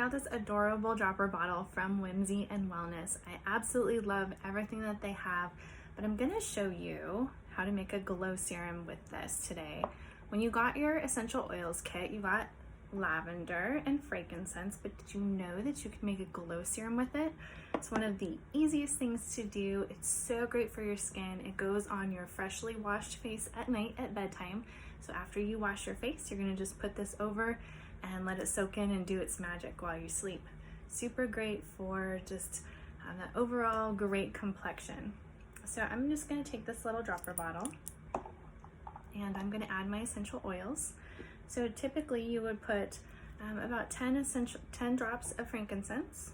Out this adorable dropper bottle from Whimsy and Wellness. I absolutely love everything that they have, but I'm gonna show you how to make a glow serum with this today. When you got your essential oils kit, you got lavender and frankincense, but did you know that you can make a glow serum with it? It's one of the easiest things to do. It's so great for your skin. It goes on your freshly washed face at night at bedtime. So after you wash your face, you're gonna just put this over and let it soak in and do its magic while you sleep. Super great for just that overall great complexion. So I'm just gonna take this little dropper bottle and I'm gonna add my essential oils. So typically you would put about 10 drops of frankincense,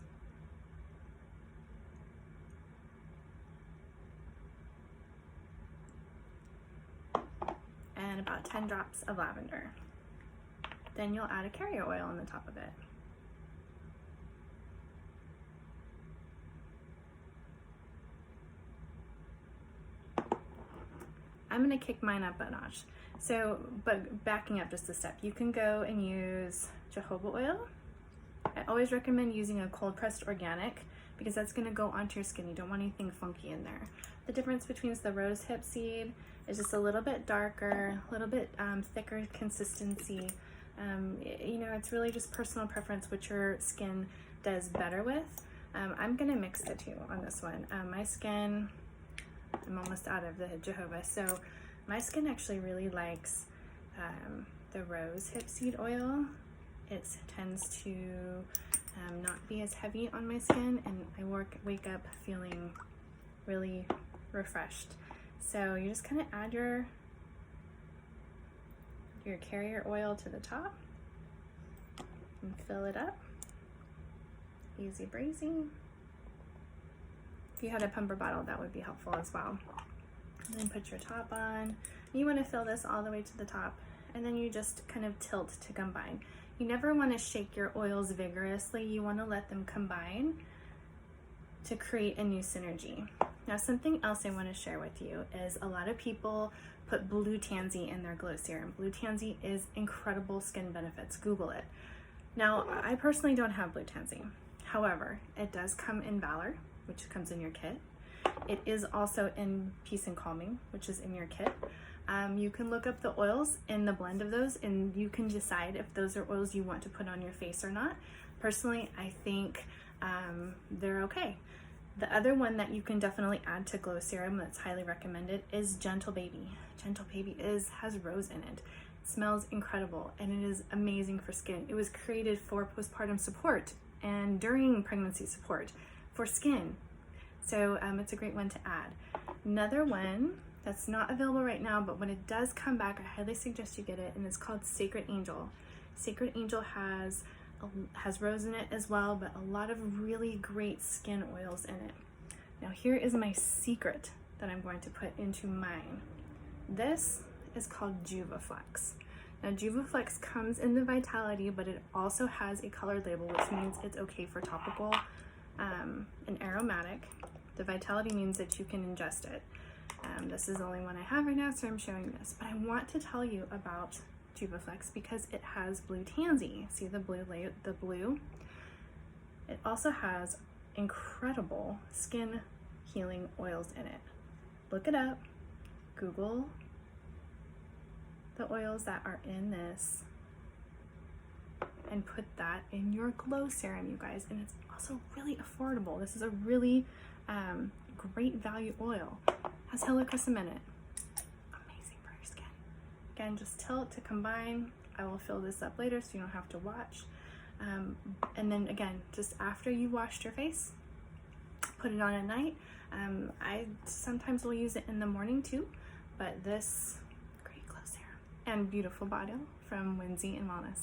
and about 10 drops of lavender. Then you'll add a carrier oil on the top of it. I'm gonna kick mine up a notch. So, but backing up just a step, you can go and use jojoba oil. I always recommend using a cold pressed organic because that's gonna go onto your skin. You don't want anything funky in there. The difference between the rose hip seed is just a little bit darker, a little bit thicker consistency. You know, it's really just personal preference which your skin does better with. I'm gonna mix the two on this one. My skin, I'm almost out of the jojoba, so my skin actually really likes the rose hip seed oil. It tends to not be as heavy on my skin, and I wake up feeling really refreshed. So you just kind of add your carrier oil to the top and fill it up. Easy breezy. If you had a pumper bottle, that would be helpful as well. And then put your top on. You want to fill this all the way to the top, and then you just kind of tilt to combine. You never want to shake your oils vigorously. You want to let them combine to create a new synergy. Now, something else I want to share with you is a lot of people put Blue Tansy in their glow serum. Blue Tansy is incredible skin benefits. Google it. Now, I personally don't have Blue Tansy. However, it does come in Valor, which comes in your kit. It is also in Peace and Calming, which is in your kit. You can look up the oils in the blend of those, and you can decide if those are oils you want to put on your face or not. Personally, I think they're okay. The other one that you can definitely add to glow serum that's highly recommended is Gentle Baby. Gentle Baby has rose in it. It smells incredible, and it is amazing for skin. It was created for postpartum support and during pregnancy support for skin. So it's a great one to add. Another one that's not available right now, but when it does come back, I highly suggest you get it, and it's called Sacred Angel. Sacred Angel has rose in it as well, but a lot of really great skin oils in it. Now here is my secret that I'm going to put into mine. This is called Juvaflex. Now Juvaflex comes in the Vitality, but it also has a colored label, which means it's okay for topical and aromatic. The Vitality means that you can ingest it. This is the only one I have right now, so I'm showing this. But I want to tell you about Juvaflex because it has Blue Tansy. See the blue? It also has incredible skin healing oils in it. Look it up. Google the oils that are in this and put that in your glow serum, you guys. And it's also really affordable. This is a really great value oil. Has helichrysum in it. Amazing for your skin. Again, just tilt to combine. I will fill this up later so you don't have to watch. And then again, just after you washed your face, put it on at night. I sometimes will use it in the morning too, but this great glow serum and beautiful bottle from Whimsy and Wellness.